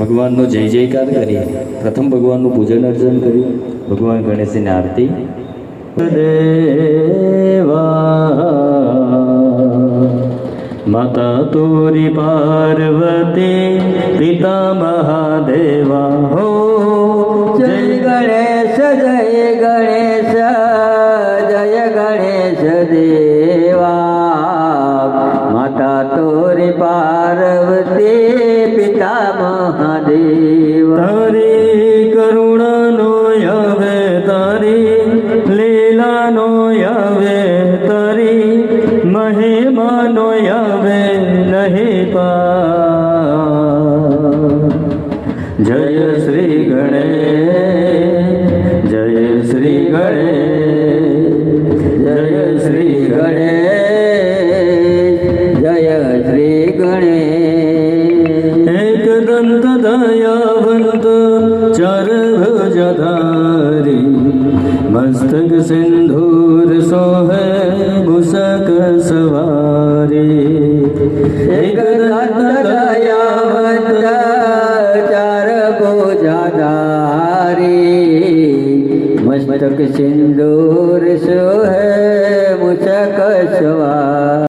ભગવાનનો જય જયકાર કરીએ. પ્રથમ ભગવાનનું પૂજન અર્ચન કર્યું. ભગવાન ગણેશની આરતી. દેવા માતા તોરી પાર્વતી પિતા મહાદેવા હો. જય ગણેશ જય ગણેશ જય ગણેશ દેવા માતા તોરી પાર્વતી પિતા મહાદેવ. તારી કરુણાનો આવે તારી લીલાનો આવે તારી મહિમાનો આવે નહીં પાર. જય શ્રી ગણેશ જય શ્રી ગણેશ જય શ્રી ગણેશ જય શ્રી ગણેશ. એક દંત દયાવંત ચાર ભુજધારી મસ્તક સિંદૂર સોહે મુસક સવારી. એક દંત દયાવંત ચાર ભુજાધારી મસ્તક સિંદૂર